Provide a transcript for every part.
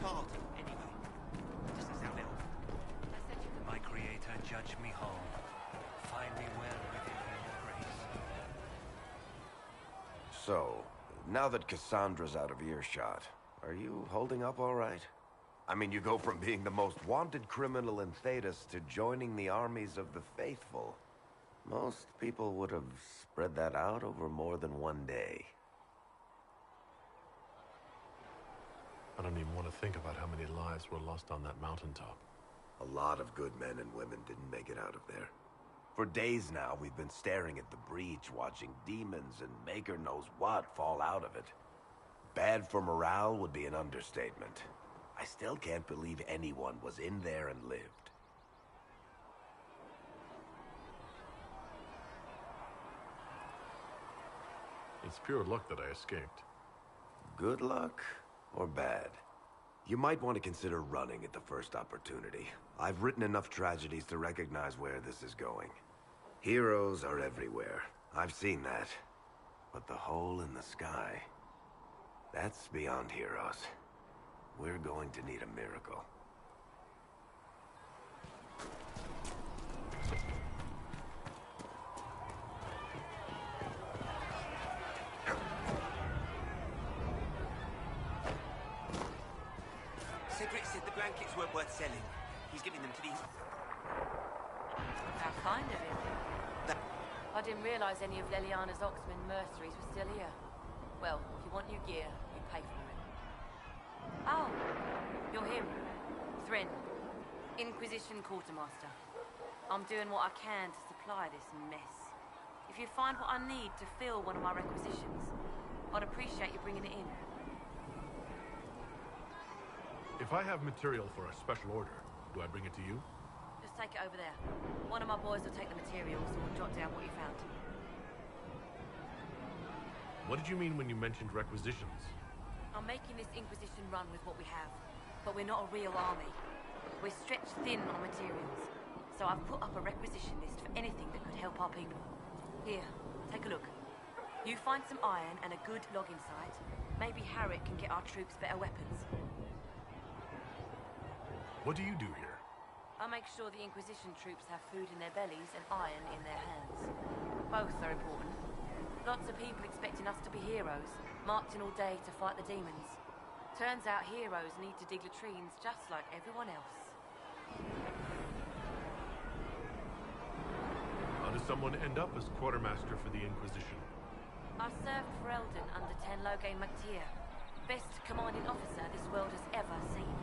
charter, anyway. Doesn't sound it. My creator, judge me whole. Find me well within your grace. So, now that Cassandra's out of earshot, are you holding up all right? I mean, you go from being the most wanted criminal in Thedas to joining the armies of the faithful. Most people would have spread that out over more than one day. I don't even want to think about how many lives were lost on that mountaintop. A lot of good men and women didn't make it out of there. For days now, we've been staring at the breach, watching demons and Maker knows what fall out of it. Bad for morale would be an understatement. I still can't believe anyone was in there and lived. It's pure luck that I escaped. Good luck or bad? You might want to consider running at the first opportunity. I've written enough tragedies to recognize where this is going. Heroes are everywhere. I've seen that. But the hole in the sky, that's beyond heroes. We're going to need a miracle. Cedric said the blankets weren't worth selling. He's giving them to these... How kind of him. I didn't realize any of Leliana's Oxman mercenaries were still here. Well, if you want new gear, you pay for it. Oh, you're him. Thrin, Inquisition Quartermaster. I'm doing what I can to supply this mess. If you find what I need to fill one of my requisitions, I'd appreciate you bringing it in. If I have material for a special order, do I bring it to you? Just take it over there. One of my boys will take the materials and we'll jot down what you found. What did you mean when you mentioned requisitions? I'm making this Inquisition run with what we have, but we're not a real army. We're stretched thin on materials, so I've put up a requisition list for anything that could help our people. Here, take a look. You find some iron and a good logging site. Maybe Harriet can get our troops better weapons. What do you do here? I make sure the Inquisition troops have food in their bellies and iron in their hands. Both are important. Lots of people expecting us to be heroes, marching all day to fight the demons. Turns out heroes need to dig latrines just like everyone else. How does someone end up as quartermaster for the Inquisition? I served for Eldon under Tenloge MacTier, best commanding officer this world has ever seen.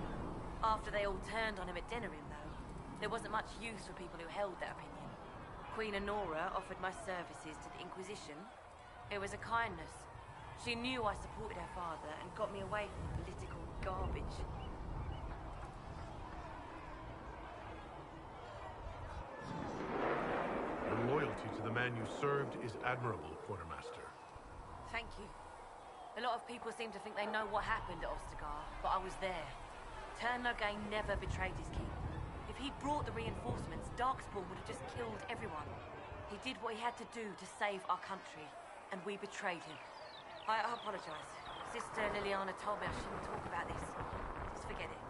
After they all turned on him at Denerim, though, there wasn't much use for people who held that opinion. Queen Honora offered my services to the Inquisition. It was a kindness. She knew I supported her father and got me away from political garbage. Your loyalty to the man you served is admirable, Quartermaster. Thank you. A lot of people seem to think they know what happened at Ostagar, but I was there. Tenloge never betrayed his king. If he'd brought the reinforcements, Darkspawn would have just killed everyone. He did what he had to do to save our country, and we betrayed him. I apologize. Sister Liliana told me I shouldn't talk about this. Just forget it.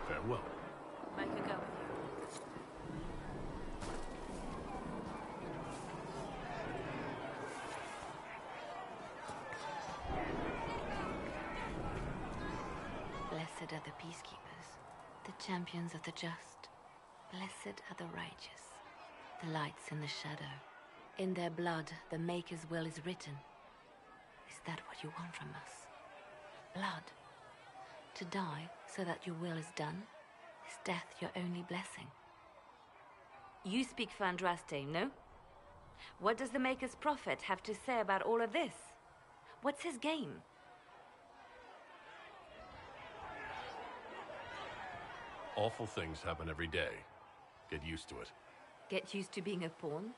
Farewell. Make a go of you. Blessed are the peacekeepers, the champions of the just. Blessed are the righteous, the lights in the shadow. In their blood, the Maker's will is written. Is that what you want from us? Blood? To die so that your will is done? Is death your only blessing? You speak for Andraste, no? What does the Maker's prophet have to say about all of this? What's his game? Awful things happen every day. Get used to it. Get used to being a pawn?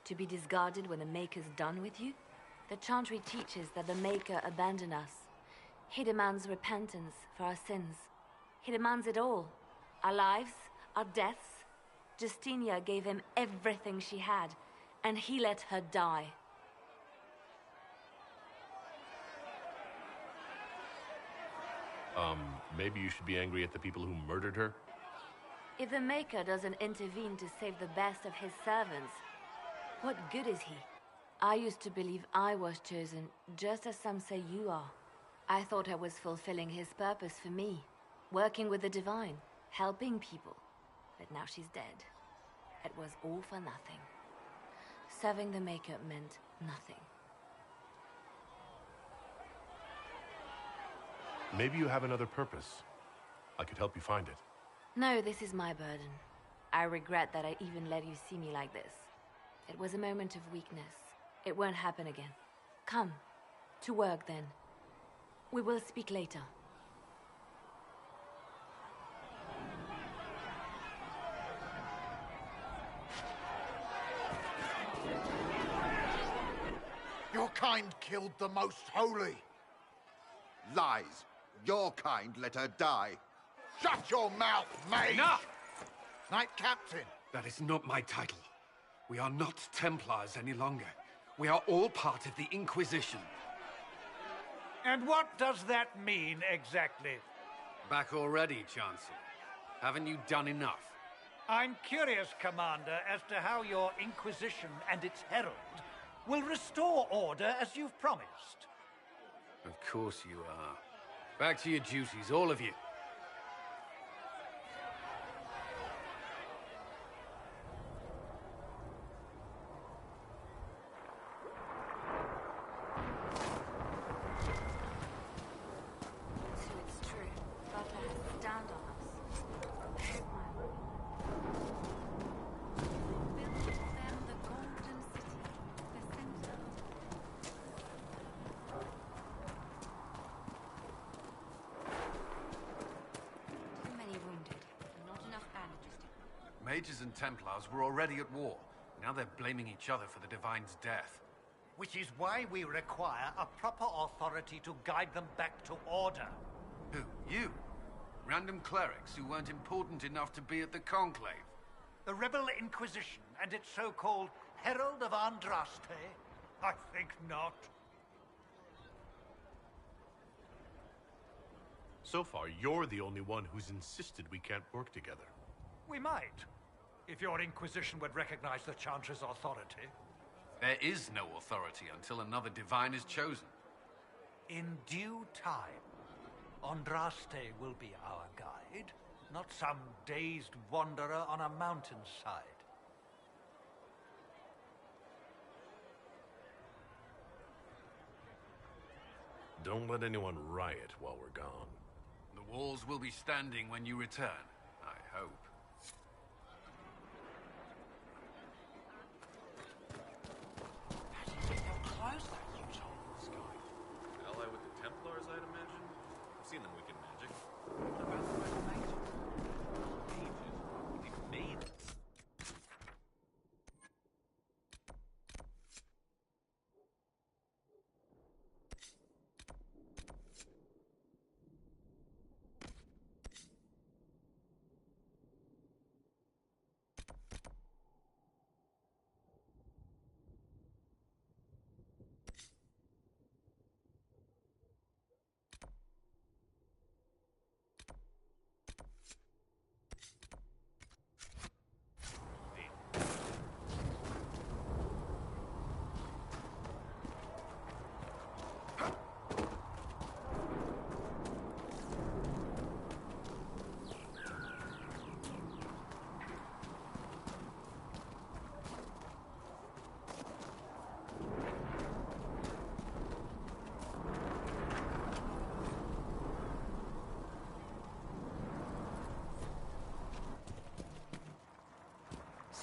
To be discarded when the Maker's done with you? The Chantry teaches that the Maker abandoned us. He demands repentance for our sins. He demands it all. Our lives, our deaths. Justinia gave him everything she had, and he let her die. Maybe you should be angry at the people who murdered her? If the Maker doesn't intervene to save the best of his servants, what good is he? I used to believe I was chosen, just as some say you are. I thought I was fulfilling his purpose for me, working with the Divine, helping people. But now she's dead. It was all for nothing. Serving the Maker meant nothing. Maybe you have another purpose. I could help you find it. No, this is my burden. I regret that I even let you see me like this. It was a moment of weakness. It won't happen again. Come, to work then. We will speak later. Your kind killed the most holy. Lies. Your kind let her die. Shut your mouth, mage! Enough! Knight Captain. That is not my title. We are not Templars any longer. We are all part of the Inquisition. And what does that mean exactly? Back already, Chancellor. Haven't you done enough? I'm curious, Commander, as to how your Inquisition and its herald will restore order as you've promised. Of course you are. Back to your duties, all of you. So it's true. Butler has downed on us. I hope my build them the golden city, the center of... Too many wounded, and not enough bandages to... Mages and Templars were already at war. Now they're blaming each other for the Divine's death. Which is why we require a proper authority to guide them back to order. Who? You? Random clerics who weren't important enough to be at the Conclave? The Rebel Inquisition and its so-called Herald of Andraste? I think not. So far, you're the only one who's insisted we can't work together. We might, if your Inquisition would recognize the Chancellor's authority. There is no authority until another Divine is chosen. In due time, Andraste will be our guide, not some dazed wanderer on a mountainside. Don't let anyone riot while we're gone. The walls will be standing when you return, I hope. Ally with the Templars, I'd imagine. I've seen them wicked magic. What about the Red Knight? Mages. They made it.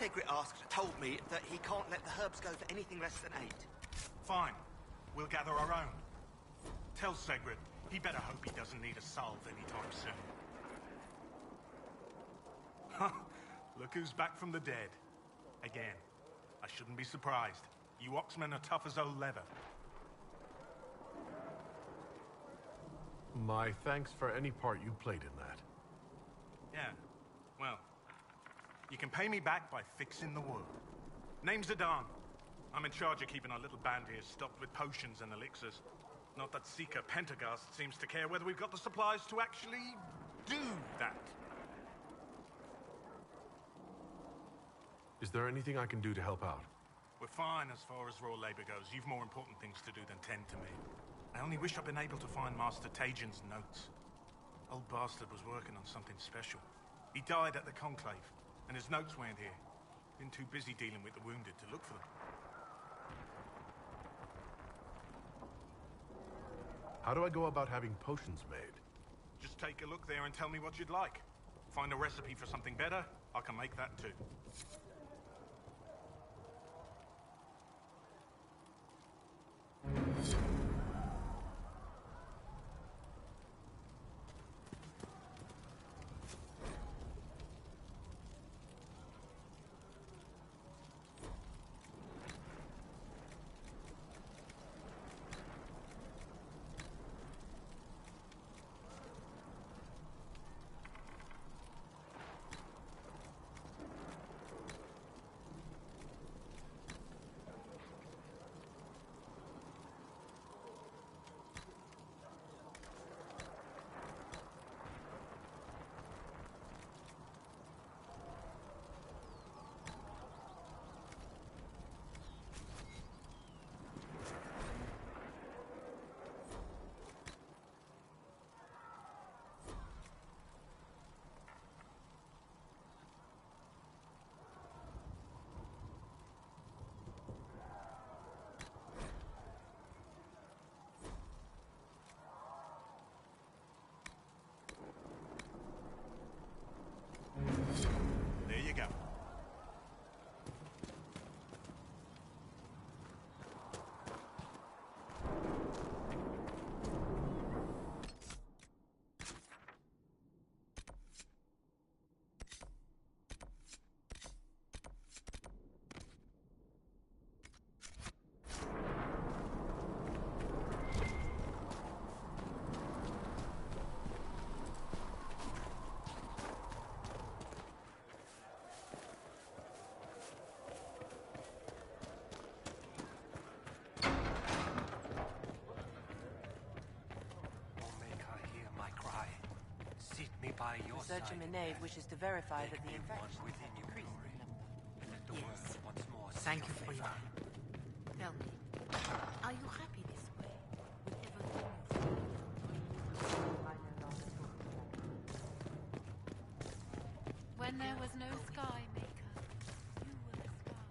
Segret told me that he can't let the herbs go for anything less than 8. Fine. We'll gather our own. Tell Segret he better hope he doesn't need a salve anytime soon. Look who's back from the dead. Again. I shouldn't be surprised. You Oxmen are tough as old leather. My thanks for any part you played in that. Yeah. Well, you can pay me back by fixing the world. Name's Adan. I'm in charge of keeping our little band here stocked with potions and elixirs. Not that Seeker Pentagast seems to care whether we've got the supplies to actually do that. Is there anything I can do to help out? We're fine as far as raw labor goes. You've more important things to do than tend to me. I only wish I'd been able to find Master Tajin's notes. Old bastard was working on something special. He died at the Conclave, and his notes weren't here. Been too busy dealing with the wounded to look for them. How do I go about having potions made? Just take a look there and tell me what you'd like. Find a recipe for something better, I can make that too. There you go. By your Researcher Minave wishes to verify that the infection within you glory. Let the Yes. world once more see Thank you your for your favor. help. Tell me, are you happy this way? With everything you've When there was no sky maker, you were the sky.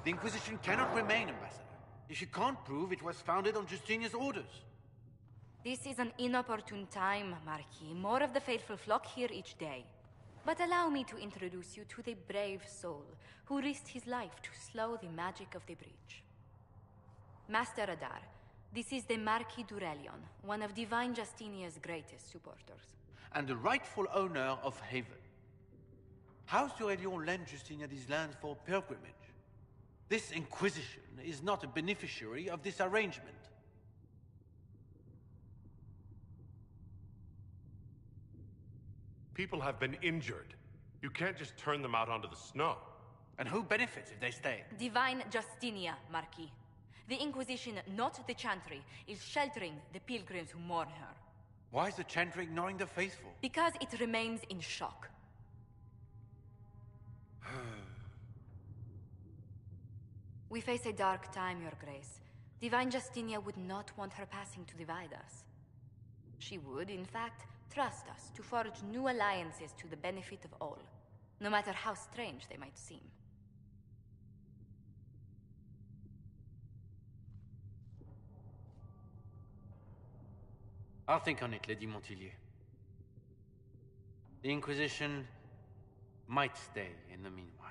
The Inquisition cannot remain, Ambassador, if you can't prove it was founded on Justinian's orders. This is an inopportune time, Marquis. More of the faithful flock here each day. But allow me to introduce you to the brave soul who risked his life to slow the magic of the breach. Master Adar, this is the Marquis d'Aurelion, one of Divine Justinia's greatest supporters. And the rightful owner of Haven. House d'Aurelion lent Justinia these lands for pilgrimage. This Inquisition is not a beneficiary of this arrangement. People have been injured. You can't just turn them out onto the snow. And who benefits if they stay? Divine Justinia, Marquis. The Inquisition, not the Chantry, is sheltering the pilgrims who mourn her. Why is the Chantry ignoring the faithful? Because it remains in shock. We face a dark time, Your Grace. Divine Justinia would not want her passing to divide us. She would, in fact, trust us to forge new alliances to the benefit of all, no matter how strange they might seem. I'll think on it, Lady Montillier. The Inquisition might stay in the meanwhile.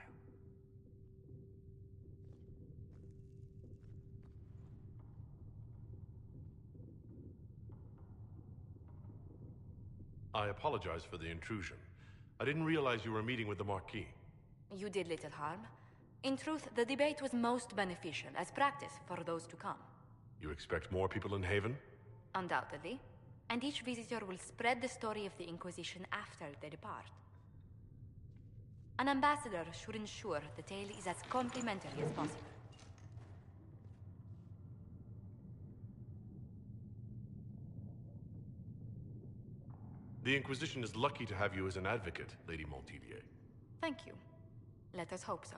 I apologize for the intrusion. I didn't realize you were meeting with the Marquis. You did little harm. In truth, the debate was most beneficial as practice for those to come. You expect more people in Haven? Undoubtedly. And each visitor will spread the story of the Inquisition after they depart. An ambassador should ensure the tale is as complimentary as possible. The Inquisition is lucky to have you as an advocate, Lady Montilier. Thank you. Let us hope so.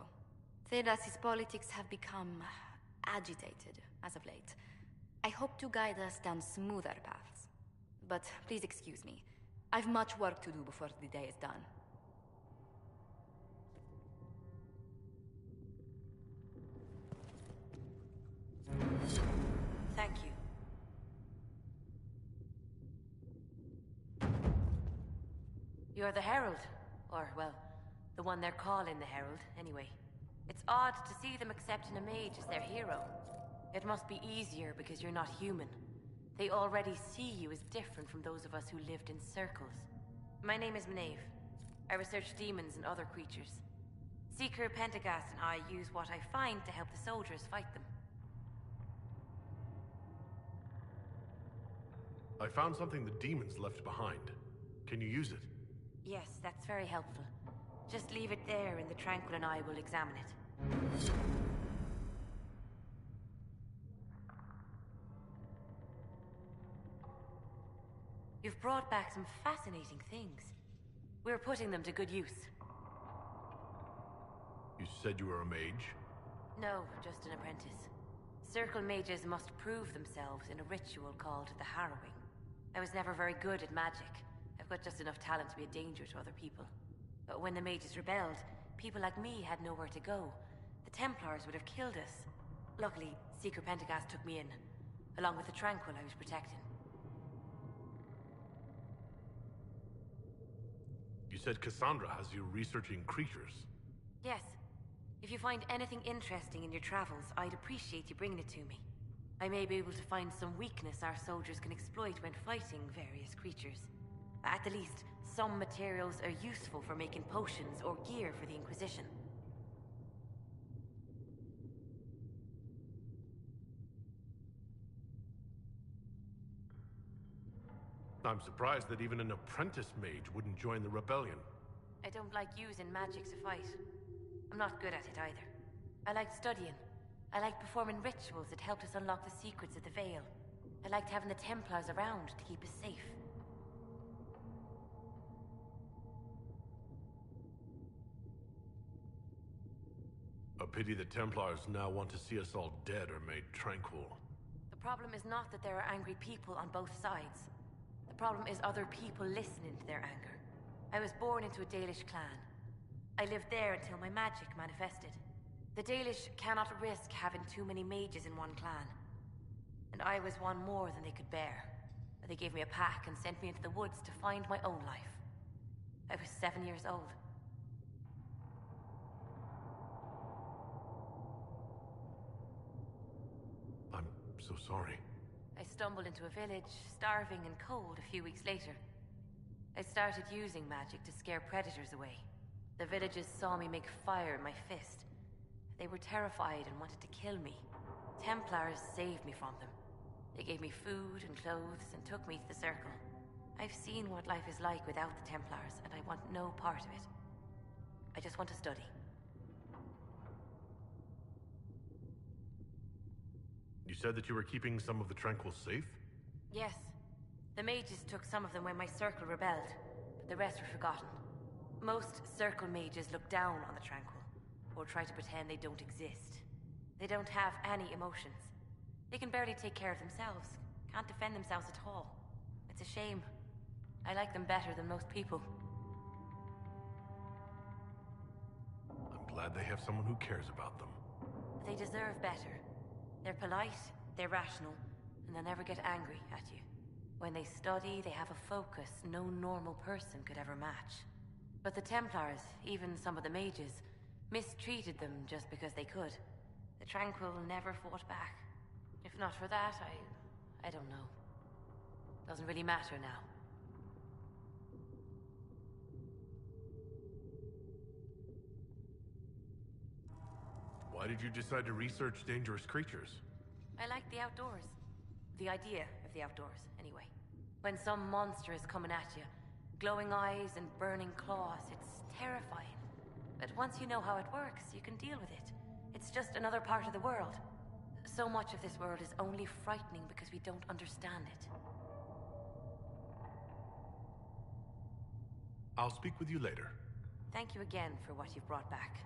Thedas's politics have become agitated as of late. I hope to guide us down smoother paths. But please excuse me. I've much work to do before the day is done. Thank you. You're the Herald. Or, well, the one they're calling the Herald, anyway. It's odd to see them accepting a mage as their hero. It must be easier because you're not human. They already see you as different from those of us who lived in circles. My name is Maeve. I research demons and other creatures. Seeker Pentagast and I use what I find to help the soldiers fight them. I found something the demons left behind. Can you use it? Yes, that's very helpful. Just leave it there and the Tranquil and I will examine it. You've brought back some fascinating things. We're putting them to good use. You said you were a mage? No, just an apprentice. Circle mages must prove themselves in a ritual called the Harrowing. I was never very good at magic. I've got just enough talent to be a danger to other people. But when the mages rebelled, people like me had nowhere to go. The Templars would have killed us. Luckily, Seeker Pentagast took me in, along with the Tranquil I was protecting. You said Cassandra has you researching creatures. Yes. If you find anything interesting in your travels, I'd appreciate you bringing it to me. I may be able to find some weakness our soldiers can exploit when fighting various creatures. At the least, some materials are useful for making potions or gear for the Inquisition. I'm surprised that even an apprentice mage wouldn't join the rebellion. I don't like using magic to fight. I'm not good at it either. I liked studying. I liked performing rituals that helped us unlock the secrets of the Veil. I liked having the Templars around to keep us safe. A pity the Templars now want to see us all dead or made tranquil. The problem is not that there are angry people on both sides. The problem is other people listening to their anger. I was born into a Dalish clan. I lived there until my magic manifested. The Dalish cannot risk having too many mages in one clan. And I was one more than they could bear. They gave me a pack and sent me into the woods to find my own life. I was 7 years old. I'm so sorry. I stumbled into a village, starving and cold a few weeks later. I started using magic to scare predators away. The villagers saw me make fire in my fist. They were terrified and wanted to kill me. Templars saved me from them. They gave me food and clothes and took me to the Circle. I've seen what life is like without the Templars, and I want no part of it. I just want to study. You said that you were keeping some of the Tranquil safe? Yes. The mages took some of them when my Circle rebelled, but the rest were forgotten. Most Circle mages look down on the Tranquil, or try to pretend they don't exist. They don't have any emotions. They can barely take care of themselves, can't defend themselves at all. It's a shame. I like them better than most people. I'm glad they have someone who cares about them. They deserve better. They're polite, they're rational, and they'll never get angry at you. When they study, they have a focus no normal person could ever match. But the Templars, even some of the mages, mistreated them just because they could. The Tranquil never fought back. If not for that, I don't know. Doesn't really matter now. Why did you decide to research dangerous creatures? I like the outdoors. The idea of the outdoors, anyway. When some monster is coming at you, glowing eyes and burning claws, it's terrifying. But once you know how it works, you can deal with it. It's just another part of the world. So much of this world is only frightening because we don't understand it. I'll speak with you later. Thank you again for what you've brought back.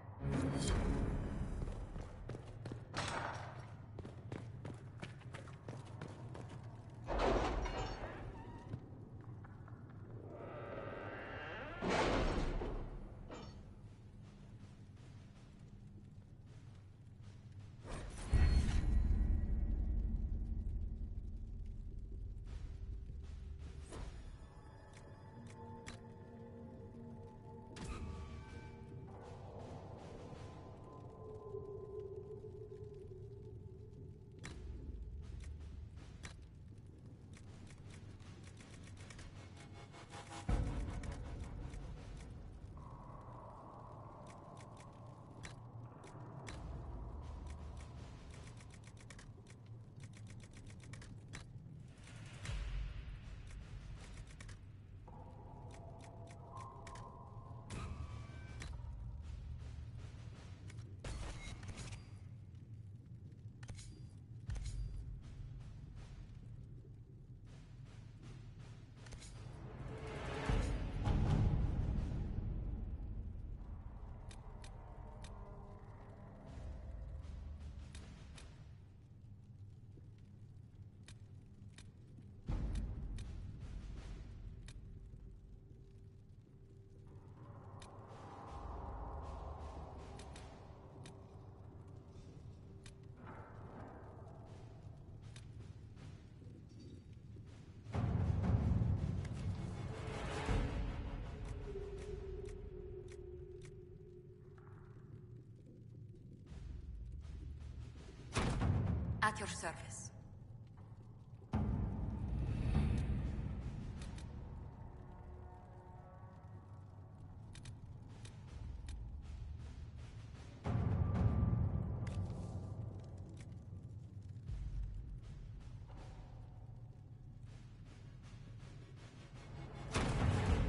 At your service.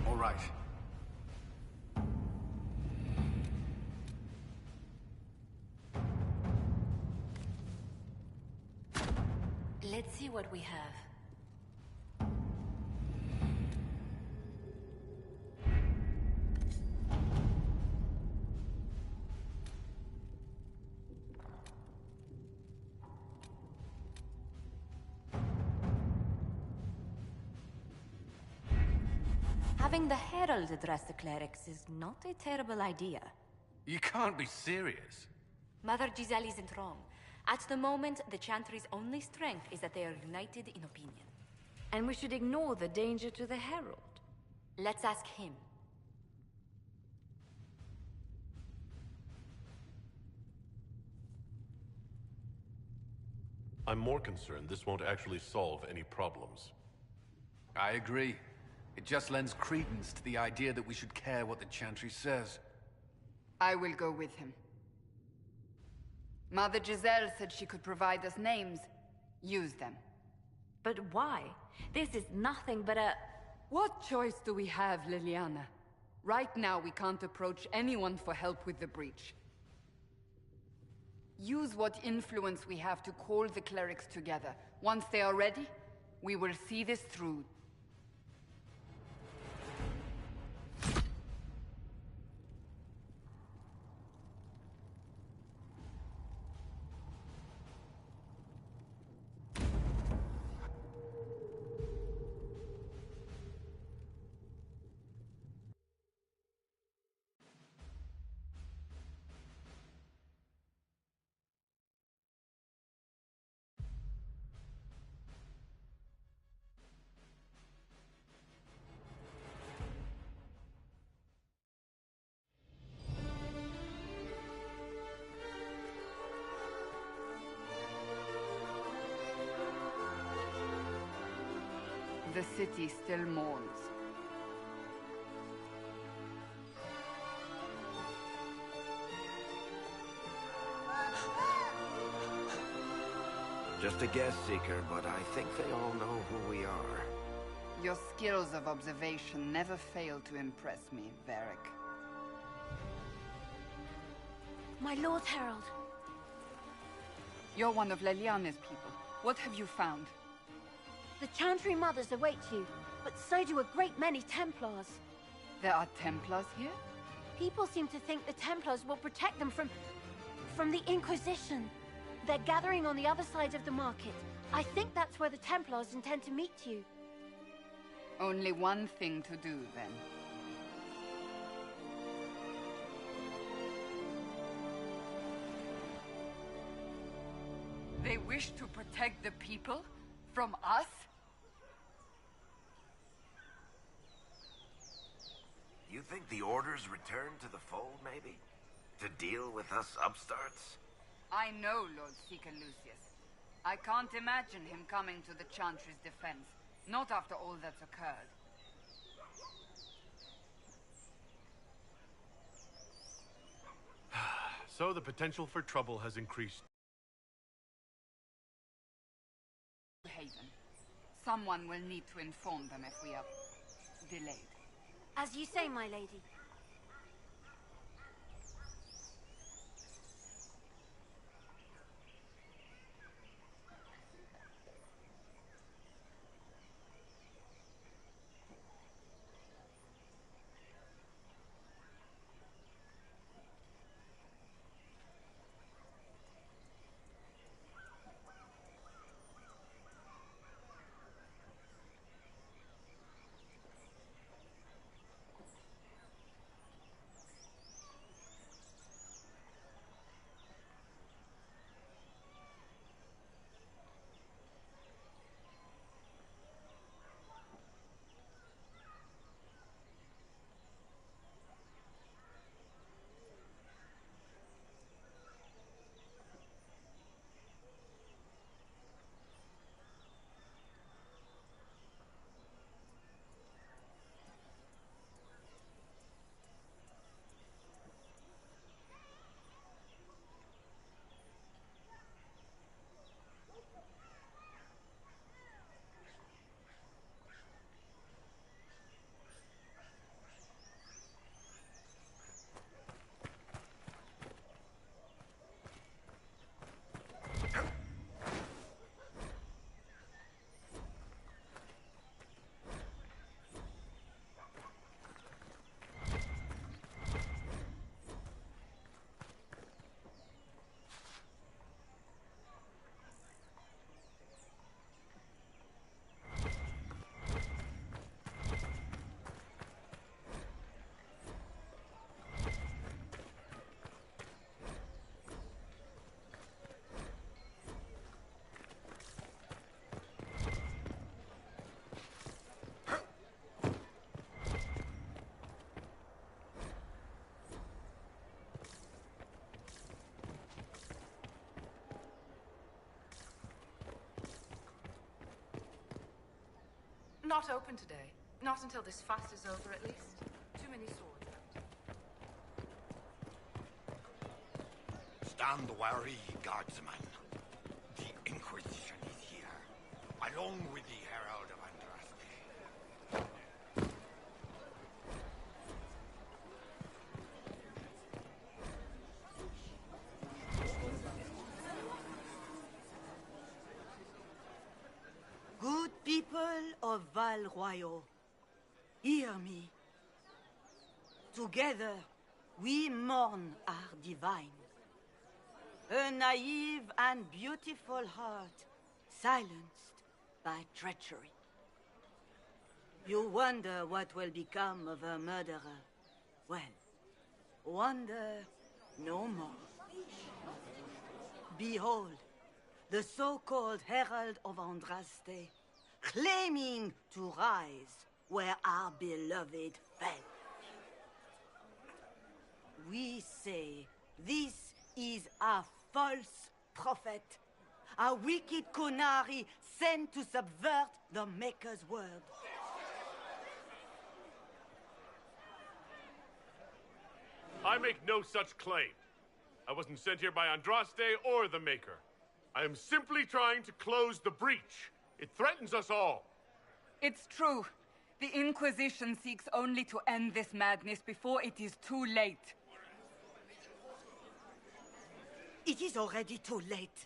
All right. Let's see what we have. Having the Herald address the clerics is not a terrible idea. You can't be serious. Mother Giselle isn't wrong. At the moment, the Chantry's only strength is that they are united in opinion. And we should ignore the danger to the Herald. Let's ask him. I'm more concerned this won't actually solve any problems. I agree. It just lends credence to the idea that we should care what the Chantry says. I will go with him. Mother Giselle said she could provide us names. Use them. But why? This is nothing but a... What choice do we have, Liliana? Right now, we can't approach anyone for help with the breach. Use what influence we have to call the clerics together. Once they are ready, we will see this through. The city still mourns. Just a guess, Seeker, but I think they all know who we are. Your skills of observation never fail to impress me, Varric. My Lord Herald. You're one of Leliane's people. What have you found? The Chantry Mothers await you, but so do a great many Templars. There are Templars here? People seem to think the Templars will protect them from the Inquisition. They're gathering on the other side of the market. I think that's where the Templars intend to meet you. Only one thing to do, then. They wish to protect the people? From us? You think the Order's return to the fold, maybe? To deal with us upstarts? I know Lord Seeker Lucius. I can't imagine him coming to the Chantry's defense. Not after all that's occurred. So the potential for trouble has increased. Haven. Someone will need to inform them if we are delayed. As you say, my lady. Not open today. Not until this fast is over, at least. Too many swords out. Stand wary, guardsman. The Inquisition is here, along with the Herald of Andraste. Good people of Val Royal, hear me. Together, we mourn our divine. A naive and beautiful heart, silenced by treachery. You wonder what will become of a murderer. Well, wonder no more. Behold, the so-called Herald of Andraste, claiming to rise where our beloved fell. We say this is a false prophet, a wicked Konari sent to subvert the Maker's word. I make no such claim. I wasn't sent here by Andraste or the Maker. I am simply trying to close the breach. It threatens us all. It's true. The Inquisition seeks only to end this madness before it is too late. It is already too late.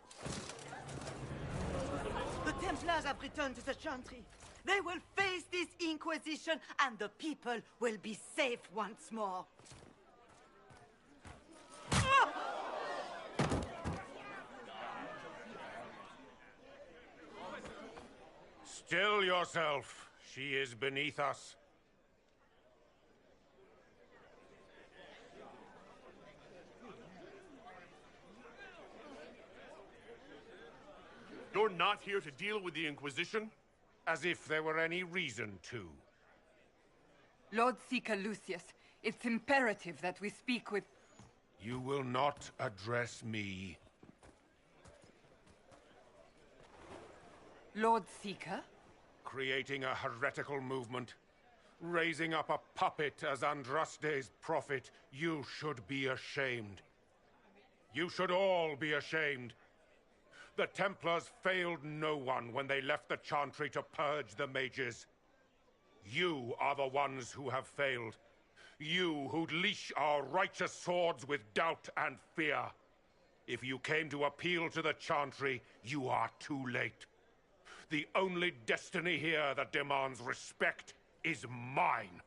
The Templars have returned to the Chantry. They will face this Inquisition, and the people will be safe once more. Still yourself. She is beneath us. You're not here to deal with the Inquisition? As if there were any reason to. Lord Seeker Lucius, it's imperative that we speak with... You will not address me. Lord Seeker? Creating a heretical movement. Raising up a puppet as Andraste's prophet. You should be ashamed. You should all be ashamed. The Templars failed no one when they left the Chantry to purge the mages. You are the ones who have failed. You who'd leash our righteous swords with doubt and fear. If you came to appeal to the Chantry, you are too late. The only destiny here that demands respect is mine.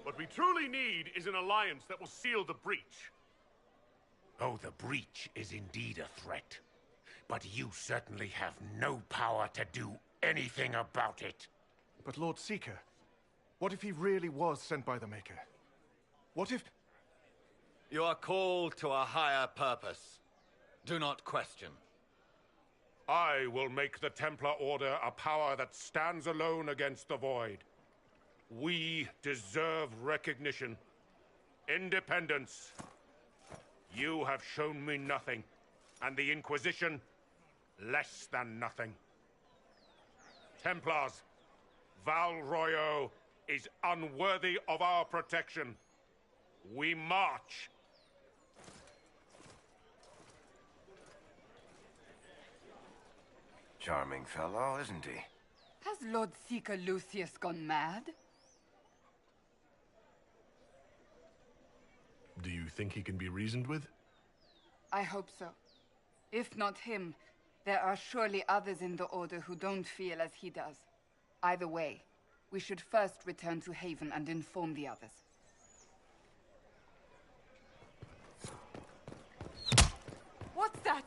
What we truly need is an alliance that will seal the breach. Oh, the breach is indeed a threat. But you certainly have no power to do anything about it. But Lord Seeker, what if he really was sent by the Maker? What if... You are called to a higher purpose. Do not question. I will make the Templar Order a power that stands alone against the Void. We deserve recognition. Independence. You have shown me nothing, and the Inquisition, less than nothing. Templars, Val Royo is unworthy of our protection. We march. Charming fellow, isn't he? Has Lord Seeker Lucius gone mad? Do you think he can be reasoned with? I hope so. If not him, there are surely others in the Order who don't feel as he does. Either way, we should first return to Haven and inform the others. What's that?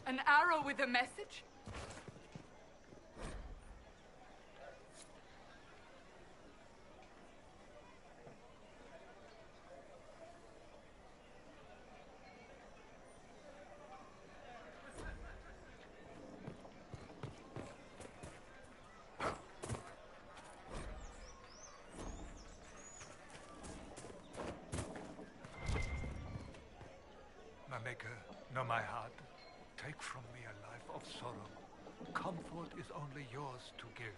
An arrow with a message? Know my heart. Take from me a life of sorrow. Comfort is only yours to give.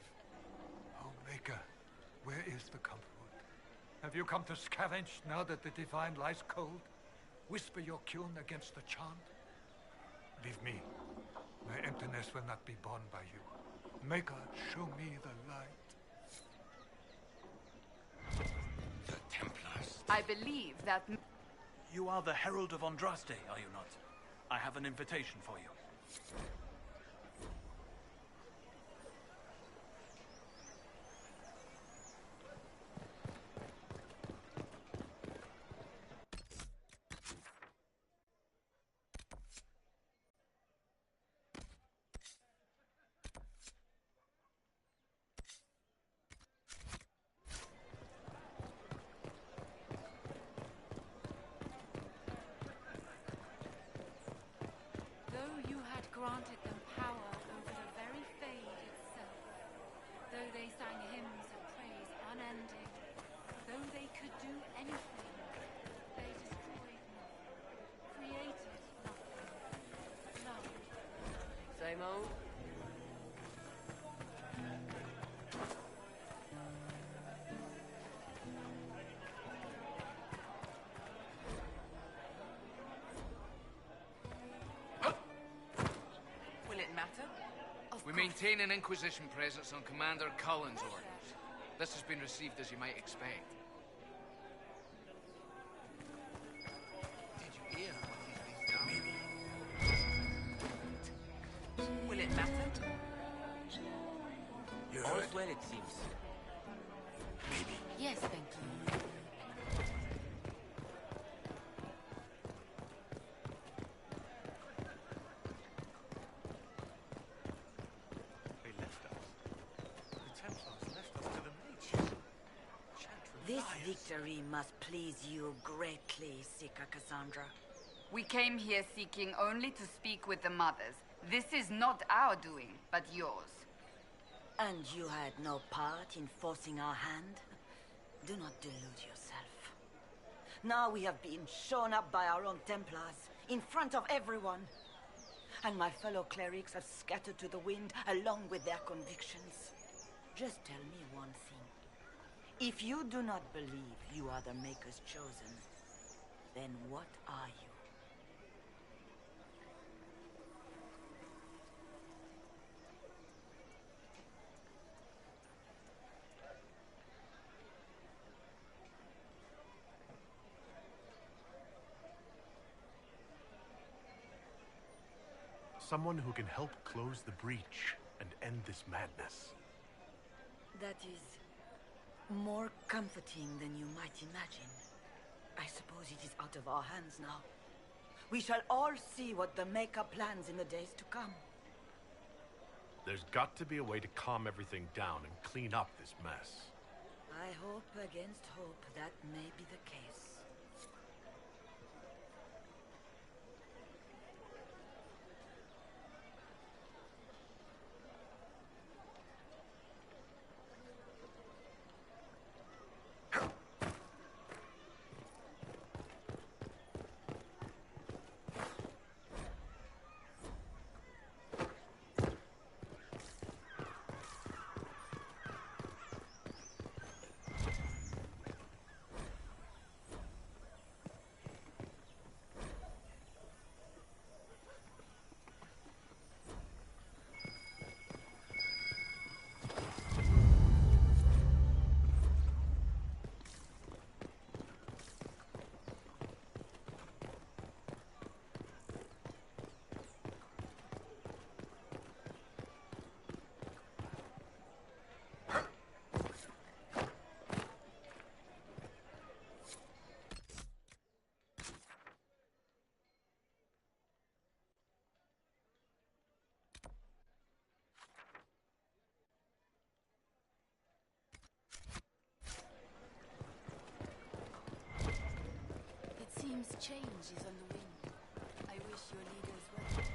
Oh, Maker, where is the comfort? Have you come to scavenge now that the Divine lies cold? Whisper your cune against the chant? Leave me. My emptiness will not be borne by you. Maker, show me the light. The Templars. I believe that... You are the Herald of Andraste, are you not? I have an invitation for you. Granted them power over the very fade itself. Though they sang hymns of praise unending, though they could do anything, they destroyed nothing, created nothing, loved. Same old? We maintain an Inquisition presence on Commander Cullen's orders. This has been received as you might expect. Anything matter? You All's heard? well, it seems. Maybe. Yes, thank you. They left us. The Templars left us to the mages. This victory must please you greatly, Seeker Cassandra. We came here seeking only to speak with the mothers. This is not our doing, but yours. And you had no part in forcing our hand? Do not delude yourself. Now we have been shown up by our own Templars, in front of everyone. And my fellow clerics have scattered to the wind along with their convictions. Just tell me one thing. If you do not believe you are the Maker's chosen, then what are you? Someone who can help close the breach and end this madness. That is more comforting than you might imagine. I suppose it is out of our hands now. We shall all see what the Maker plans in the days to come. There's got to be a way to calm everything down and clean up this mess. I hope against hope that may be the case. It seems change is on the wind. I wish your leaders well.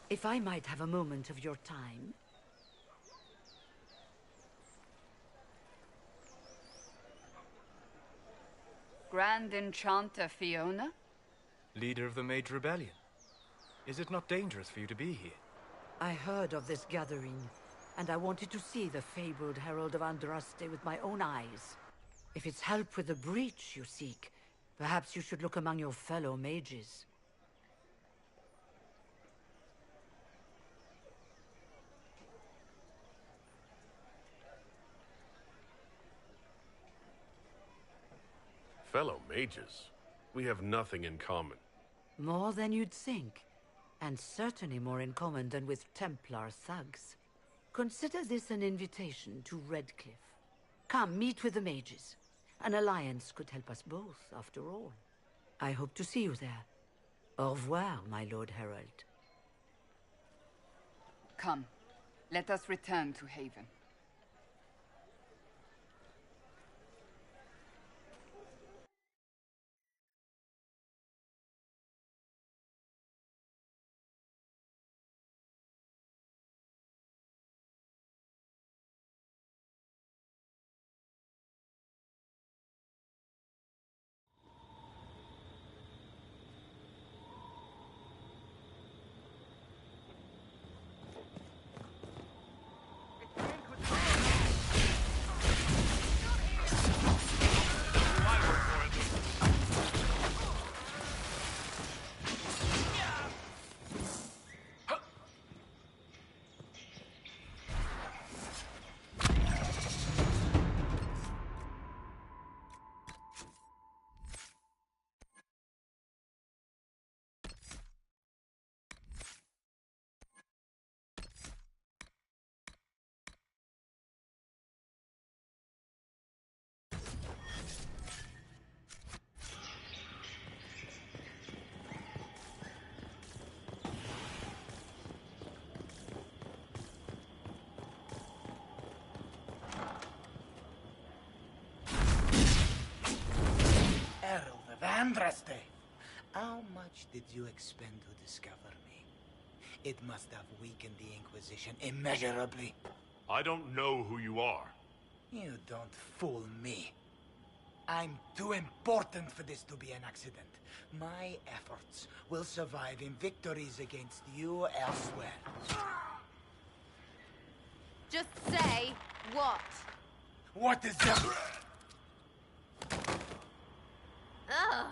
If I might have a moment of your time. Grand Enchanter Fiona? Leader of the Mage Rebellion. Is it not dangerous for you to be here? I heard of this gathering, and I wanted to see the fabled Herald of Andraste with my own eyes. If it's help with the breach you seek, perhaps you should look among your fellow mages. Fellow mages, we have nothing in common. More than you'd think, and certainly more in common than with Templar thugs. Consider this an invitation to Redcliffe. Come, meet with the mages. An alliance could help us both, after all. I hope to see you there. Au revoir, my Lord Herald. Come, let us return to Haven. Andraste! How much did you expend to discover me? It must have weakened the Inquisition immeasurably. I don't know who you are. You don't fool me. I'm too important for this to be an accident. My efforts will survive in victories against you elsewhere. Just say what? What is that? Ugh.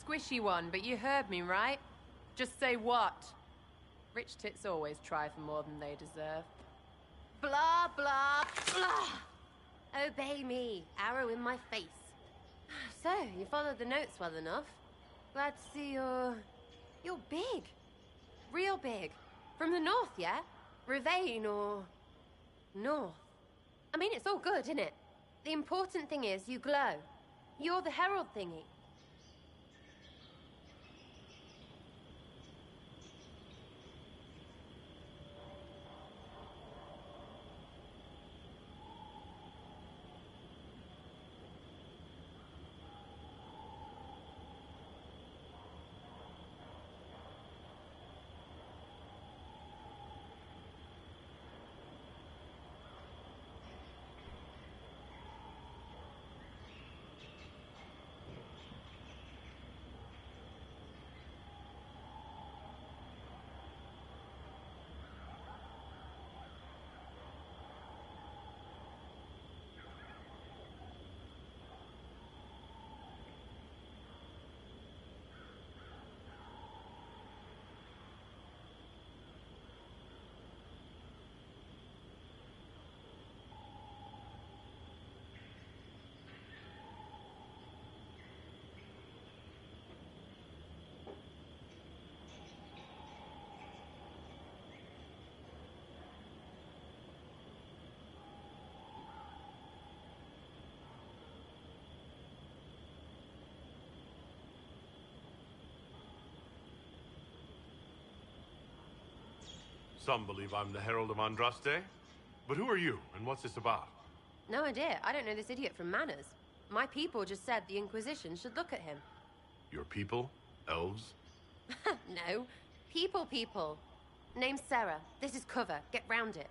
Squishy one, but you heard me, right? Just say what? Rich tits always try for more than they deserve. Blah, blah, blah. Obey me. Arrow in my face. So, you followed the notes well enough. Glad to see you're big. Real big. From the north, yeah? Ravane or... north. I mean, it's all good, isn't it? The important thing is you glow. You're the herald thingy. Some believe I'm the Herald of Andraste. But who are you, and what's this about? No idea. I don't know this idiot from Manners. My people just said the Inquisition should look at him. Your people? Elves? No. People. Name's Sarah. This is cover. Get round it.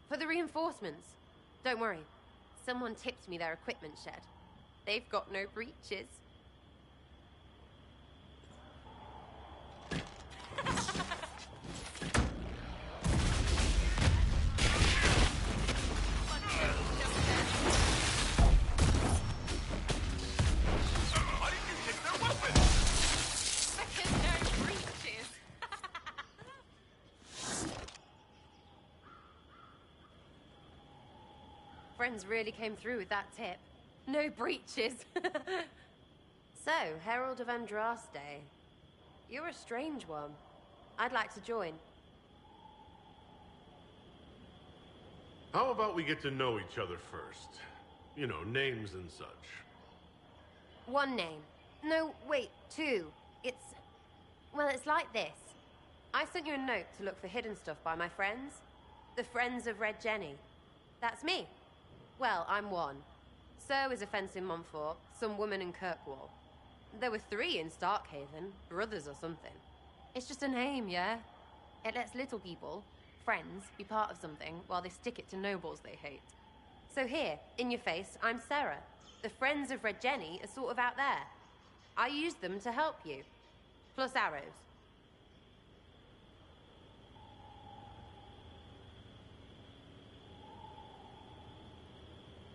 For the reinforcements. Don't worry. Someone tipped me their equipment shed. They've got no breaches. Friends really came through with that tip. No breaches. So, Herald of Andraste. You're a strange one. I'd like to join. How about we get to know each other first? You know, names and such. One name. No, wait, two. Well, it's like this. I sent you a note to look for hidden stuff by my friends. The Friends of Red Jenny. That's me. Well, I'm one. So is a fence in Montfort, some woman in Kirkwall. There were 3 in Starkhaven, brothers or something. It's just a name, yeah? It lets little people, friends, be part of something while they stick it to nobles they hate. So here, in your face, I'm Sarah. The Friends of Red Jenny are sort of out there. I used them to help you. Plus arrows.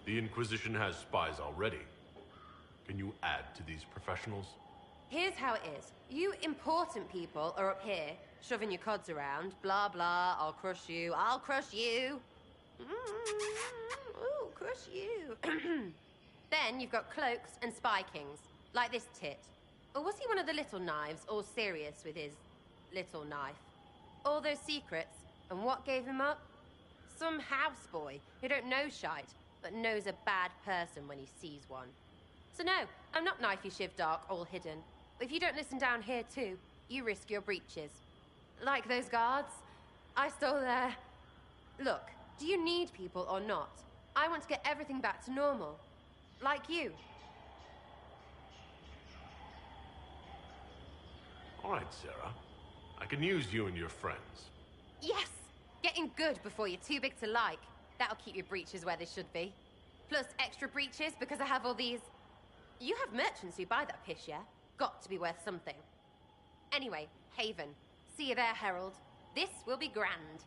The Inquisition has spies already. Can you add to these professionals? Here's how it is. You important people are up here, shoving your cods around. Blah, blah, I'll crush you. Ooh, crush you. Then you've got cloaks and spy kings, like this tit. Or was he one of the little knives, all serious with his little knife? All those secrets, and what gave him up? Some houseboy who don't know shite, but knows a bad person when he sees one. So no, I'm not knifey shiv dark, all hidden. But if you don't listen down here too, you risk your breeches. Like those guards, I stole their... Look, do you need people or not? I want to get everything back to normal. Like you. All right, Sarah. I can use you and your friends. Yes! Getting good before you're too big to like. That'll keep your breeches where they should be. Plus extra breeches because I have all these... You have merchants who buy that piss, yeah? Got to be worth something. Anyway, Haven. See you there, Herald. This will be grand.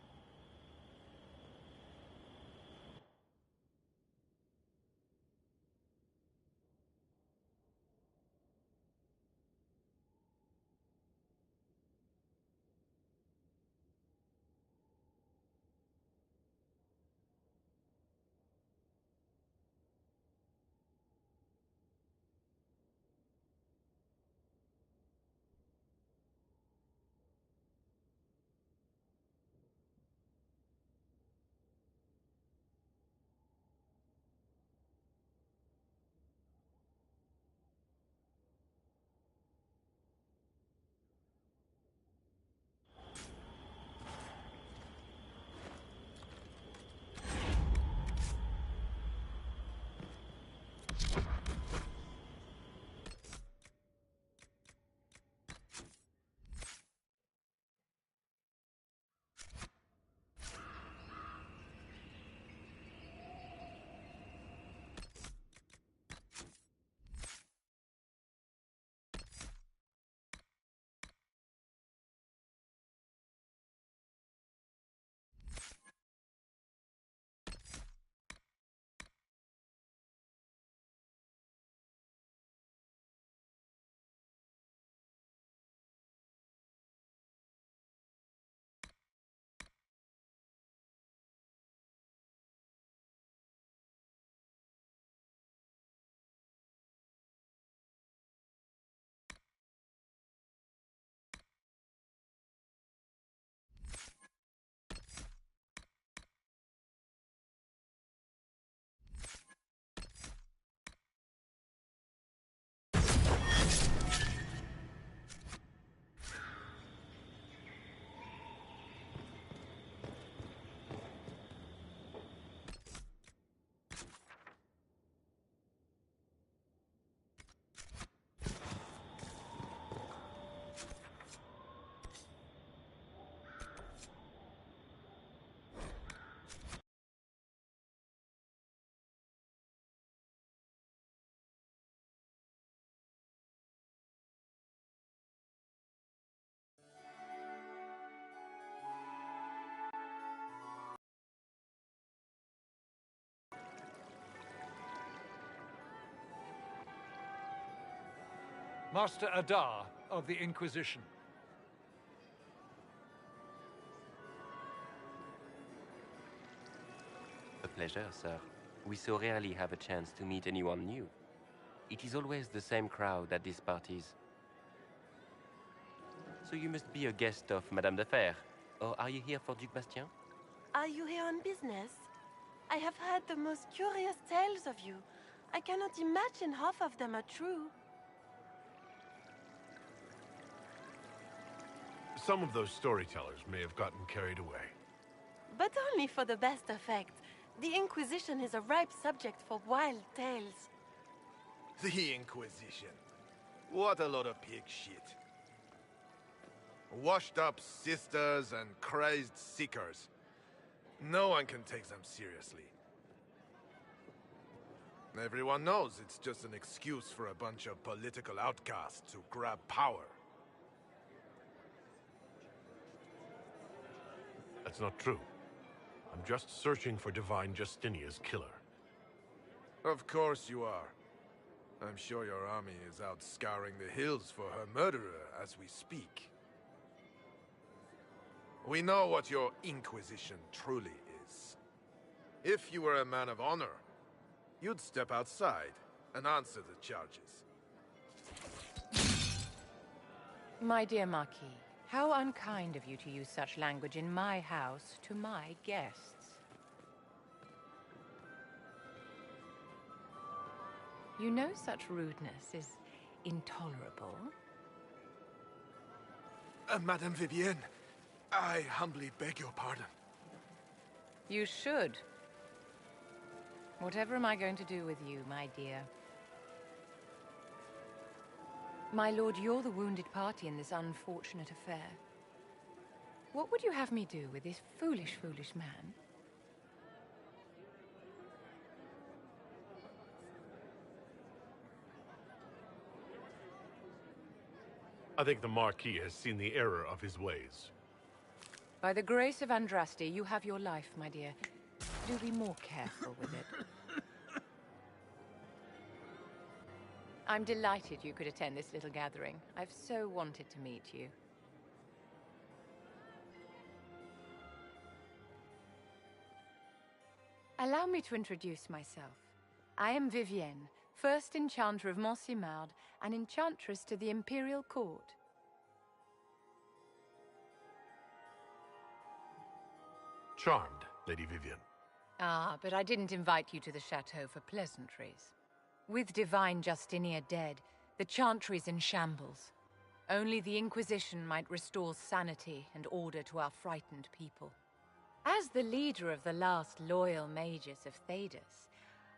Master Adar of the Inquisition. A pleasure, sir. We so rarely have a chance to meet anyone new. It is always the same crowd at these parties. So you must be a guest of Madame de Fer, or are you here for Duc Bastien? Are you here on business? I have heard the most curious tales of you. I cannot imagine half of them are true. Some of those storytellers may have gotten carried away. But only for the best effect. The Inquisition is a ripe subject for wild tales. The Inquisition. What a lot of pig shit. Washed up sisters and crazed seekers. No one can take them seriously. Everyone knows it's just an excuse for a bunch of political outcasts to grab power. That's not true. I'm just searching for Divine Justinia's killer. Of course you are. I'm sure your army is out scouring the hills for her murderer as we speak. We know what your Inquisition truly is. If you were a man of honor, you'd step outside and answer the charges. My dear Marquis, how unkind of you to use such language in my house to my guests. You know such rudeness is intolerable. Madame Vivienne, I humbly beg your pardon. You should. Whatever am I going to do with you, my dear? My lord, you're the wounded party in this unfortunate affair. What would you have me do with this foolish, foolish man? I think the Marquis has seen the error of his ways. By the grace of Andraste, you have your life, my dear. Do be more careful with it. I'm delighted you could attend this little gathering. I've so wanted to meet you. Allow me to introduce myself. I am Vivienne, first Enchanter of Montsimard and Enchantress to the Imperial Court. Charmed, Lady Vivienne. Ah, but I didn't invite you to the chateau for pleasantries. With Divine Justinia dead, the Chantry's in shambles. Only the Inquisition might restore sanity and order to our frightened people. As the leader of the last loyal mages of Thedas,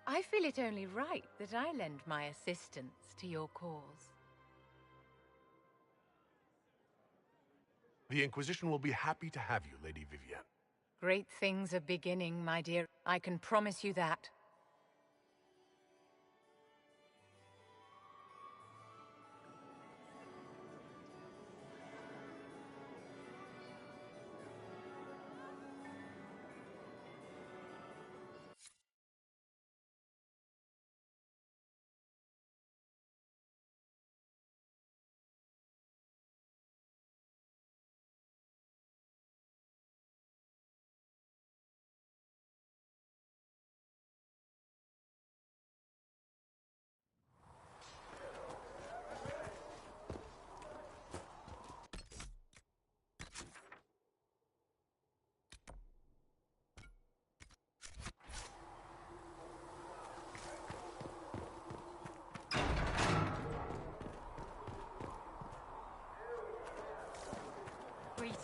I feel it only right that I lend my assistance to your cause. The Inquisition will be happy to have you, Lady Vivienne. Great things are beginning, my dear. I can promise you that. Greetings.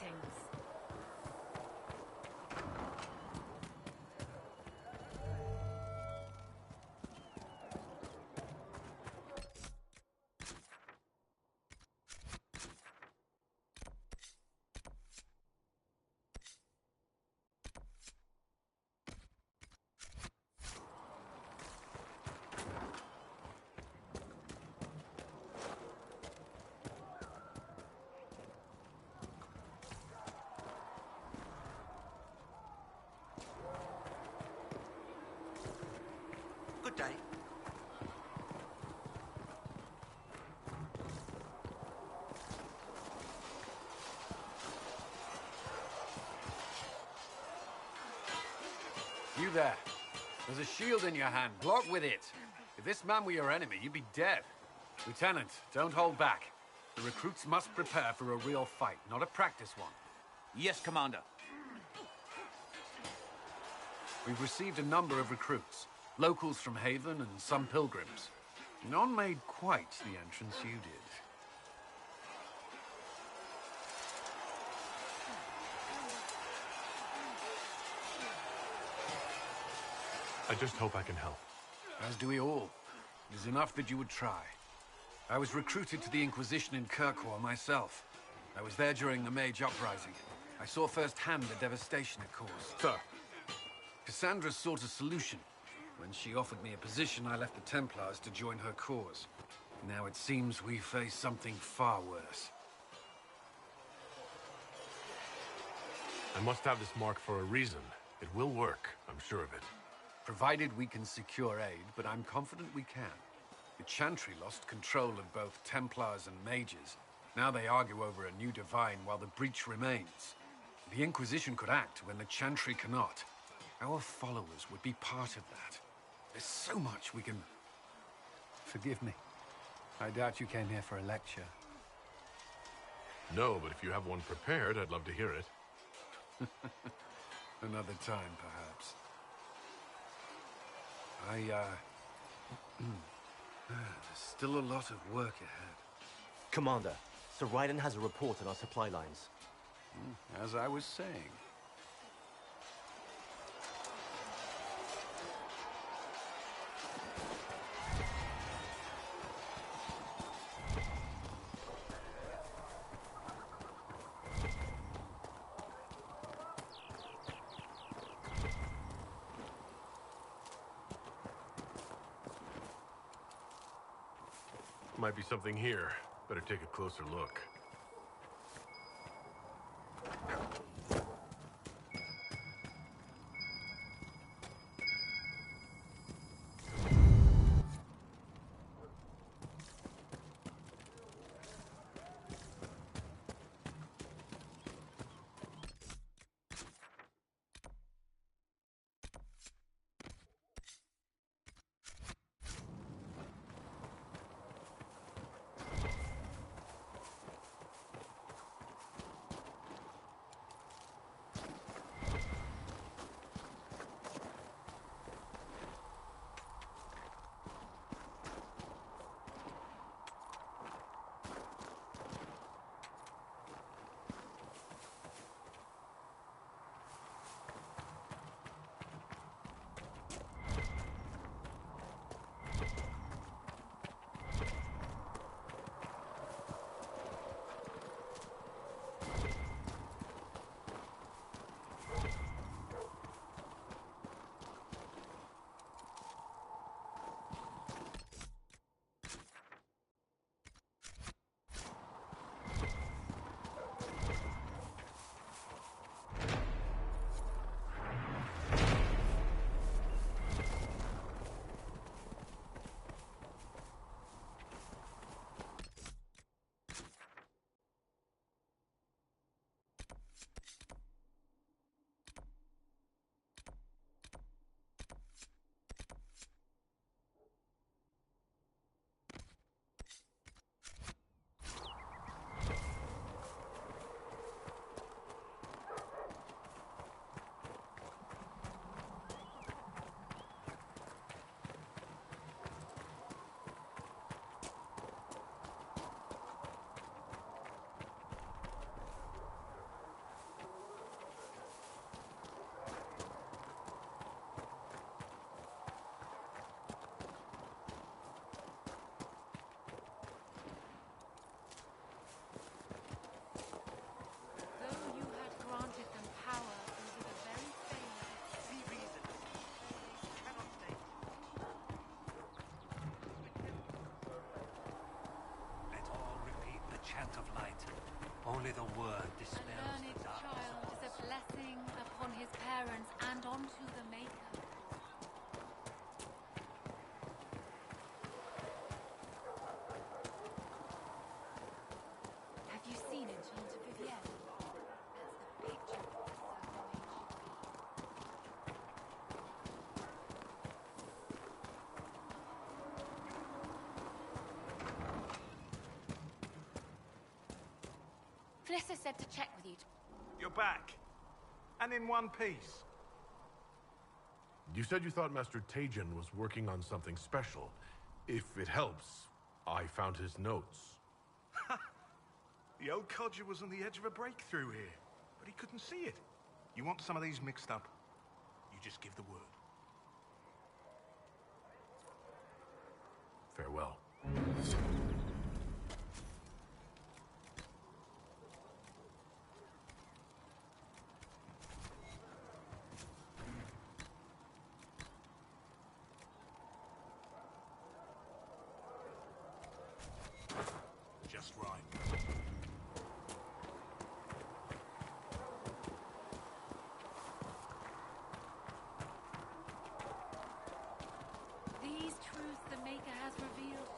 Good day. You there. There's a shield in your hand. Block with it. If this man were your enemy, you'd be dead. Lieutenant, don't hold back. The recruits must prepare for a real fight, not a practice one. Yes, Commander. We've received a number of recruits. Locals from Haven and some pilgrims. None made quite the entrance you did. I just hope I can help. As do we all. It is enough that you would try. I was recruited to the Inquisition in Kirkwall myself. I was there during the Mage Uprising. I saw firsthand the devastation it caused. Sir. Cassandra sought a solution. When she offered me a position, I left the Templars to join her cause. Now it seems we face something far worse. I must have this mark for a reason. It will work, I'm sure of it. Provided we can secure aid, but I'm confident we can. The Chantry lost control of both Templars and Mages. Now they argue over a new Divine while the breach remains. The Inquisition could act when the Chantry cannot. Our followers would be part of that. There's so much we can... Forgive me. I doubt you came here for a lecture. No, but if you have one prepared, I'd love to hear it. Another time, perhaps. There's still a lot of work ahead. Commander, Sir Raiden has a report on our supply lines. As I was saying. might be something here. Better take a closer look. chant of light. Only the word dispels the the darkness. A child is a blessing upon his parents and onto the Maker. Have you seen Enchanted Vivienne? That's the picture of the Felissa said to check with you. You're back. And in one piece. You said you thought Master Tejan was working on something special. If it helps, I found his notes. The old codger was on the edge of a breakthrough here, but he couldn't see it. You want some of these mixed up? You just give the word. Farewell. Just right. These truths the Maker has revealed.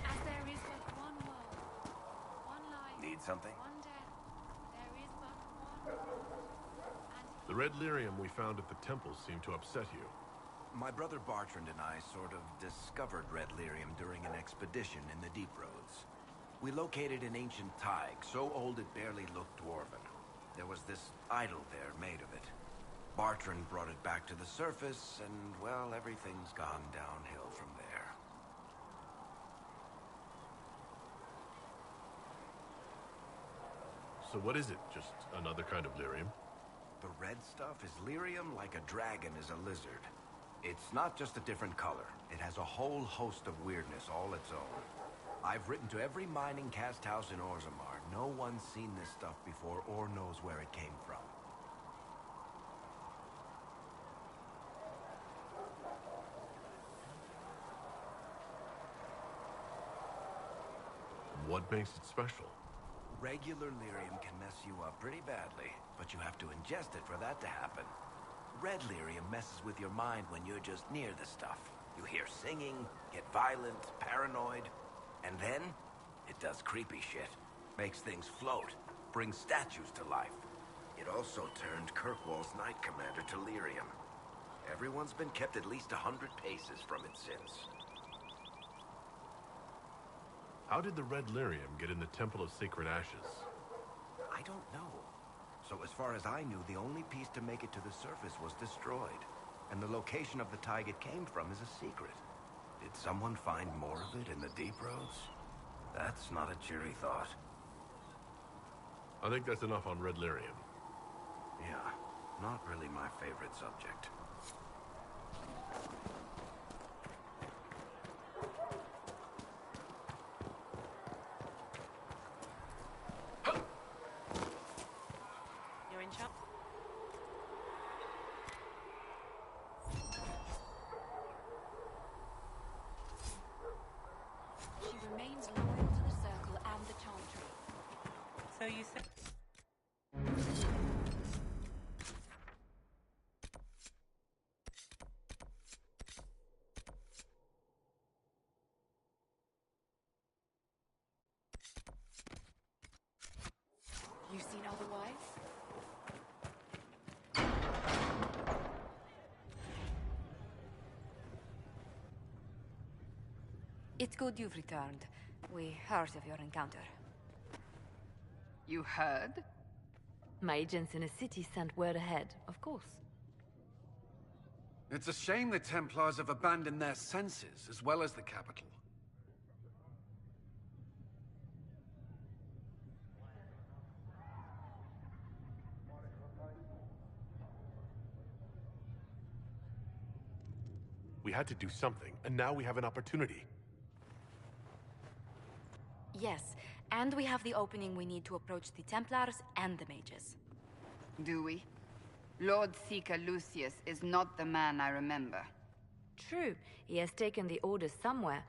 As there is but one world, one life, Need something? one death, there is but one. The red lyrium we found at the temple seemed to upset you. My brother Bartrand and I sort of discovered red lyrium during an expedition in the Deep Roads. We located an ancient thaig, so old it barely looked dwarven. There was this idol there made of it. Bartrand brought it back to the surface, and, well, everything's gone downhill from there. So what is it? Just another kind of lyrium? The red stuff is lyrium like a dragon is a lizard. It's not just a different color. It has a whole host of weirdness all its own. I've written to every mining cast house in Orzammar. No one's seen this stuff before or knows where it came from. What makes it special? Regular lyrium can mess you up pretty badly, but you have to ingest it for that to happen. Red lyrium messes with your mind when you're just near the stuff. You hear singing, get violent, paranoid, and then it does creepy shit. Makes things float, brings statues to life. It also turned Kirkwall's Knight Commander to lyrium. Everyone's been kept at least 100 paces from it since. How did the red lyrium get in the Temple of Sacred Ashes? I don't know. So as far as I knew, the only piece to make it to the surface was destroyed. And the location of the tide it came from is a secret. Did someone find more of it in the deep roads? That's not a cheery thought. I think that's enough on red lyrium. Yeah, not really my favorite subject. You're in charge. She remains loyal to the Circle and the Chantry. So you said... You seen otherwise? It's good you've returned. We heard of your encounter. You heard? My agents in a city sent word ahead, of course. It's a shame the Templars have abandoned their senses, as well as the capital. We had to do something, and now we have an opportunity. Yes, and we have the opening we need to approach the Templars and the mages. Do we? Lord Seeker Lucius is not the man I remember. True, he has taken the orders somewhere,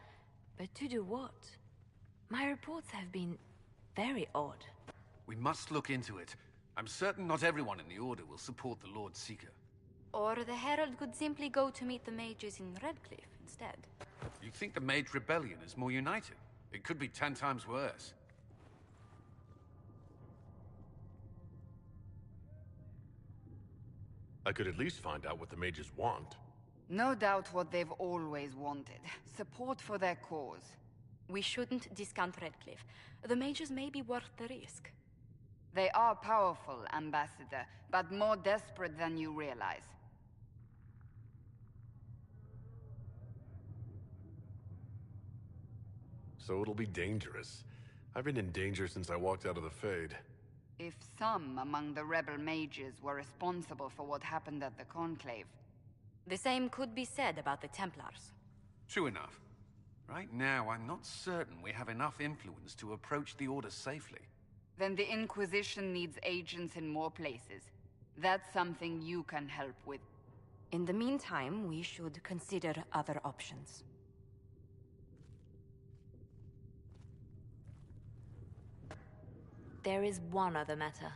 but to do what? My reports have been very odd. We must look into it. I'm certain not everyone in the Order will support the Lord Seeker. Or the Herald could simply go to meet the mages in Redcliffe instead. You think the Mage Rebellion is more united? It could be 10 times worse. I could at least find out what the mages want. No doubt what they've always wanted. Support for their cause. We shouldn't discount Redcliffe. The mages may be worth the risk. They are powerful, Ambassador, but more desperate than you realize. So it'll be dangerous. I've been in danger since I walked out of the Fade. If some among the rebel mages were responsible for what happened at the Conclave. The same could be said about the Templars. True enough. Right now, I'm not certain we have enough influence to approach the Order safely. Then the Inquisition needs agents in more places. That's something you can help with. In the meantime, we should consider other options. There is one other matter.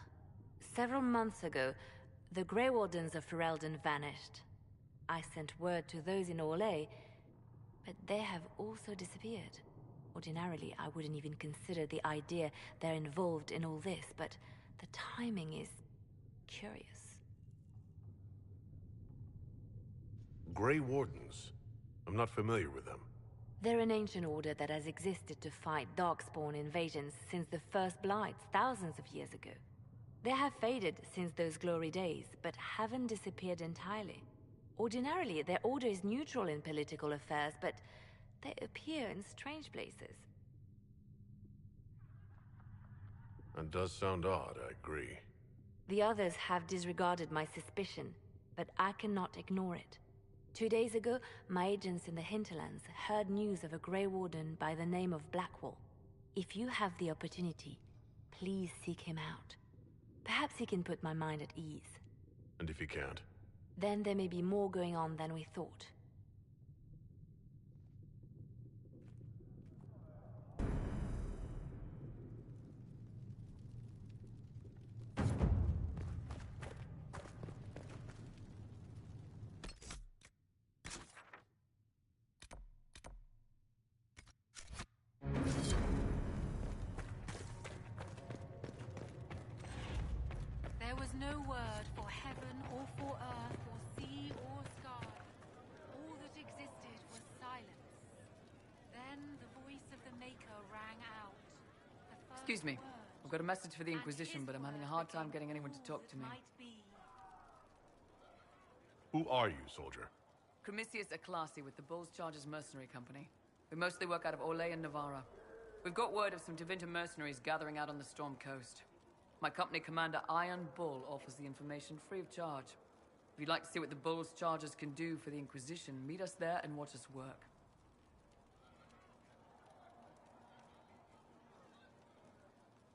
Several months ago, the Grey Wardens of Ferelden vanished. I sent word to those in Orlais, but they have also disappeared. Ordinarily, I wouldn't even consider the idea they're involved in all this, but the timing is curious. Grey Wardens? I'm not familiar with them. They're an ancient order that has existed to fight Darkspawn invasions since the first Blights thousands of years ago. They have faded since those glory days, but haven't disappeared entirely. Ordinarily, their order is neutral in political affairs, but they appear in strange places. That does sound odd, I agree. The others have disregarded my suspicion, but I cannot ignore it. 2 days ago, my agents in the hinterlands heard news of a Grey Warden by the name of Blackwall. If you have the opportunity, please seek him out. Perhaps he can put my mind at ease. And if he can't? Then there may be more going on than we thought. There was no word for heaven or for earth or sea or sky. All that existed was silence. Then the voice of the Maker rang out. Excuse me. I've got a message for the Inquisition, but I'm having a hard time getting anyone to talk to me. Who are you, soldier? Cremisius Aclasi with the Bull's Chargers Mercenary Company. We mostly work out of Orlais and Navarra. We've got word of some Tevinter mercenaries gathering out on the Storm Coast. My company commander, Iron Bull, offers the information free of charge. If you'd like to see what the Bull's Chargers can do for the Inquisition, meet us there and watch us work.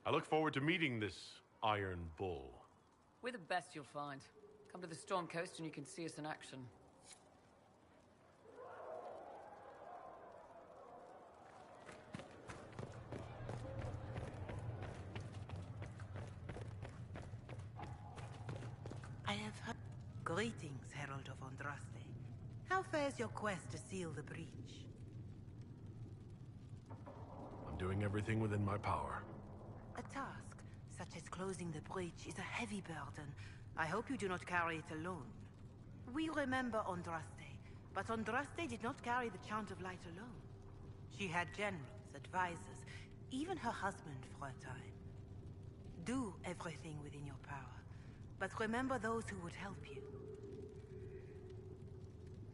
I look forward to meeting this Iron Bull. We're the best you'll find. Come to the Storm Coast and you can see us in action. I have heard... Greetings, Herald of Andraste. How fares your quest to seal the breach? I'm doing everything within my power. A task, such as closing the breach, is a heavy burden. I hope you do not carry it alone. We remember Andraste, but Andraste did not carry the Chant of Light alone. She had generals, advisors, even her husband for a time. Do everything within your power, but remember those who would help you.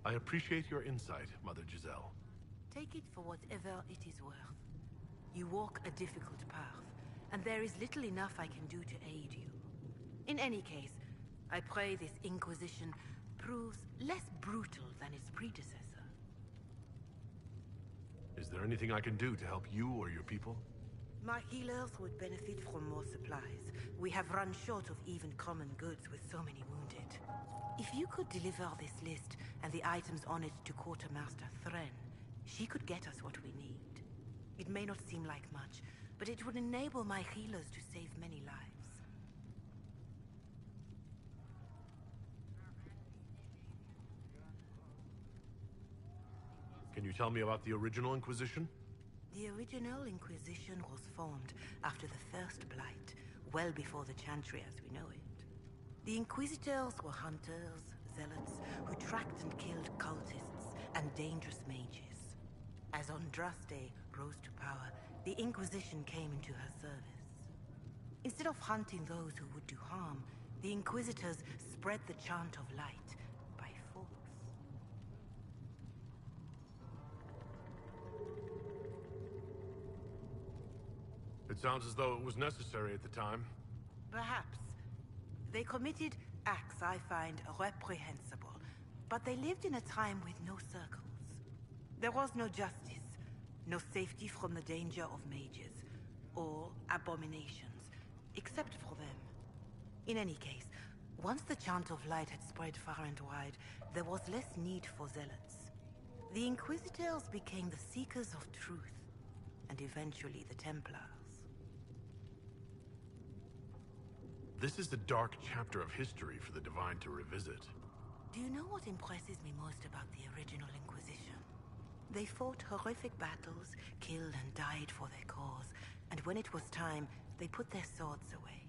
I appreciate your insight, Mother Giselle. Take it for whatever it is worth. You walk a difficult path, and there is little enough I can do to aid you. In any case, I pray this Inquisition proves less brutal than its predecessor. Is there anything I can do to help you or your people? My healers would benefit from more supplies. We have run short of even common goods with so many wounded. If you could deliver this list and the items on it to Quartermaster Thren, she could get us what we need. It may not seem like much, but it would enable my healers to save many lives. Can you tell me about the original Inquisition? The original Inquisition was formed after the First Blight, well before the Chantry as we know it. The Inquisitors were hunters, zealots, who tracked and killed cultists and dangerous mages. As Andraste rose to power, the Inquisition came into her service. Instead of hunting those who would do harm, the Inquisitors spread the Chant of Light by force. It sounds as though it was necessary at the time. Perhaps. They committed acts I find reprehensible, but they lived in a time with no circles. There was no justice, no safety from the danger of mages, or abominations, except for them. In any case, once the Chant of Light had spread far and wide, there was less need for zealots. The Inquisitors became the seekers of truth, and eventually the Templars. This is the dark chapter of history for the Divine to revisit. Do you know what impresses me most about the original Inquisition? They fought horrific battles, killed and died for their cause, and when it was time, they put their swords away.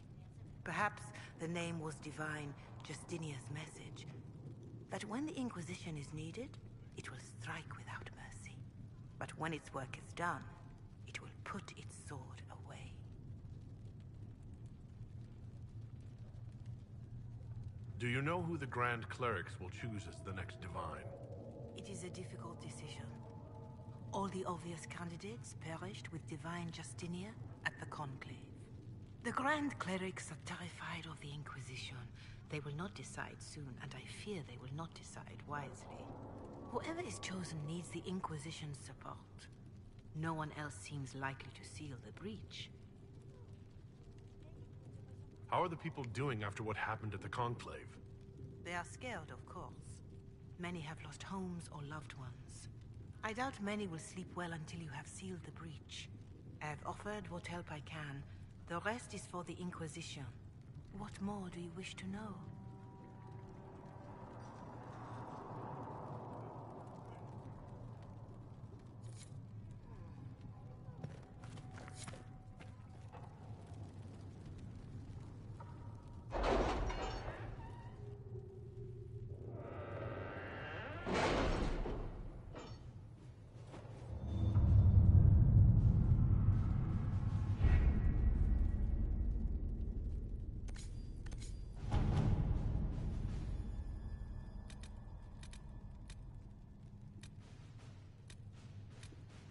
Perhaps the name was divine, Justinia's message, that when the Inquisition is needed, it will strike without mercy. But when its work is done, it will put its sword away. Do you know who the Grand Clerics will choose as the next Divine? It is a difficult decision. All the obvious candidates perished with Divine Justinia at the Conclave. The Grand Clerics are terrified of the Inquisition. They will not decide soon, and I fear they will not decide wisely. Whoever is chosen needs the Inquisition's support. No one else seems likely to seal the breach. How are the people doing after what happened at the Conclave? They are scared, of course. Many have lost homes or loved ones. I doubt many will sleep well until you have sealed the breach. I have offered what help I can. The rest is for the Inquisition. What more do you wish to know?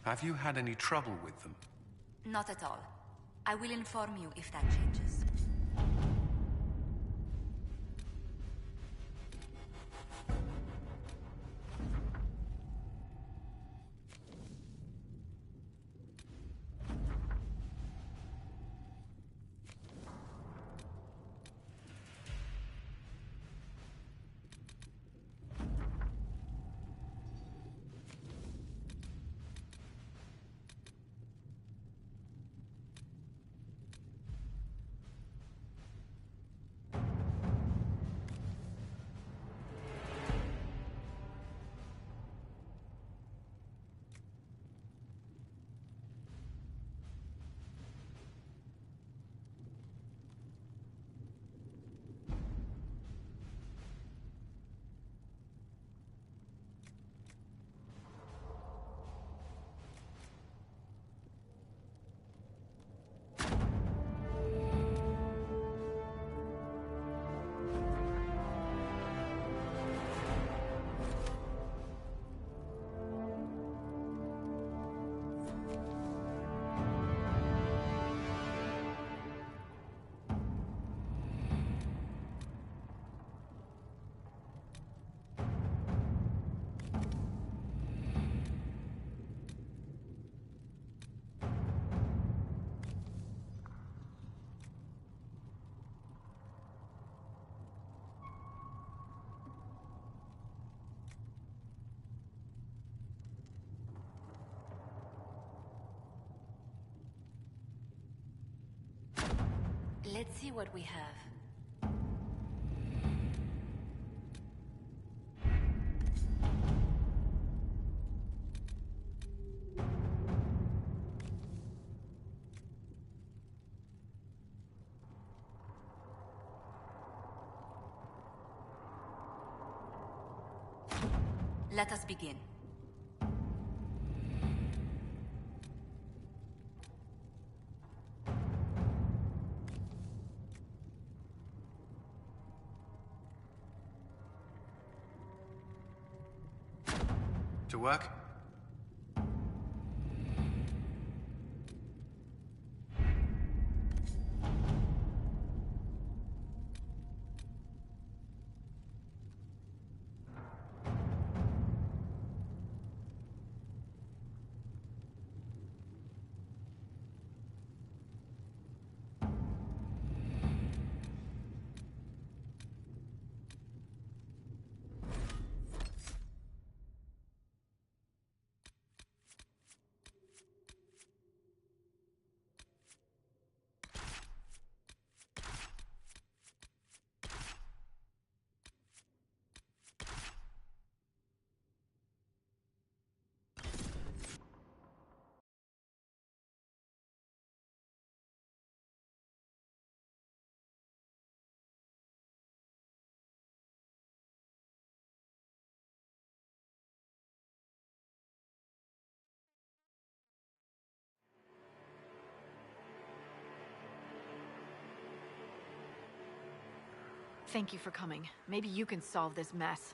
Have you had any trouble with them? Not at all. I will inform you if that changes. Let's see what we have. Let us begin. To work? Thank you for coming. Maybe you can solve this mess.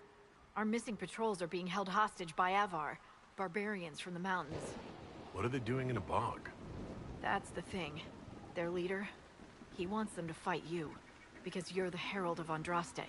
Our missing patrols are being held hostage by Avar, barbarians from the mountains. What are they doing in a bog? That's the thing. Their leader, he wants them to fight you, because you're the Herald of Andraste.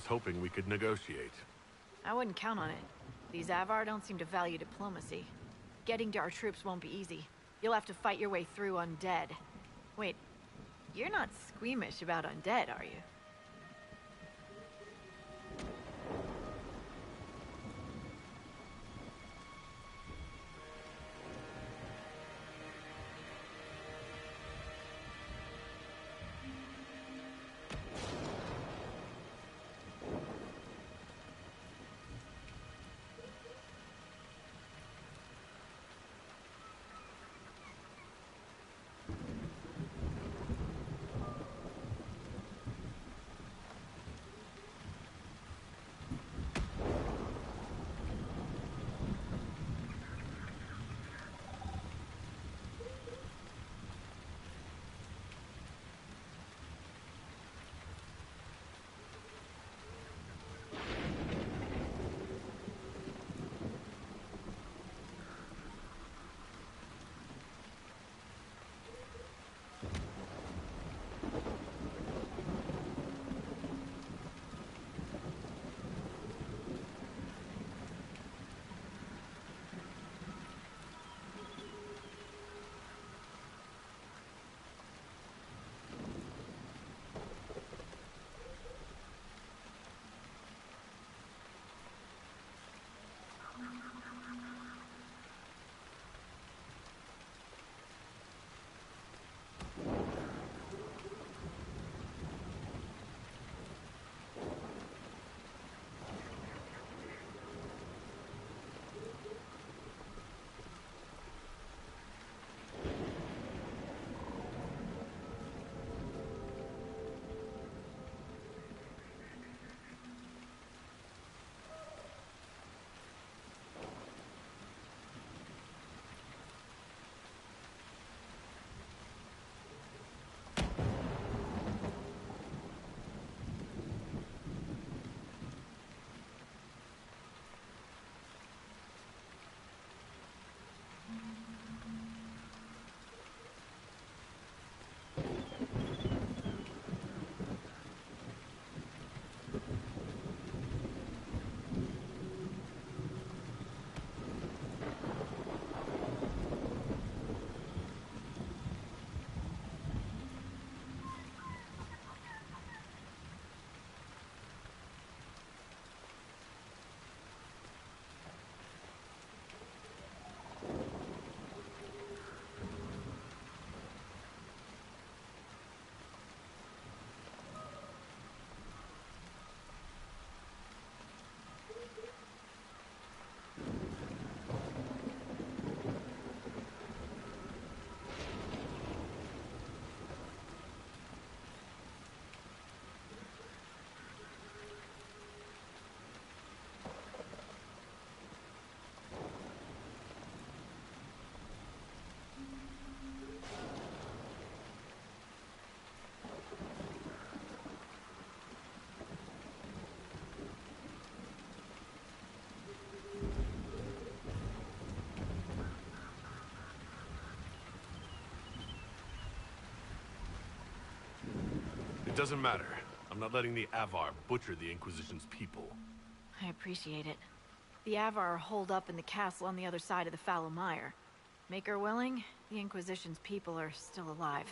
was hoping we could negotiate. I wouldn't count on it. These Avar don't seem to value diplomacy. Getting to our troops won't be easy. You'll have to fight your way through undead. Wait, you're not squeamish about undead, are you? It doesn't matter. I'm not letting the Avar butcher the Inquisition's people. I appreciate it. The Avar are holed up in the castle on the other side of the fallow mire. Maker willing, the Inquisition's people are still alive.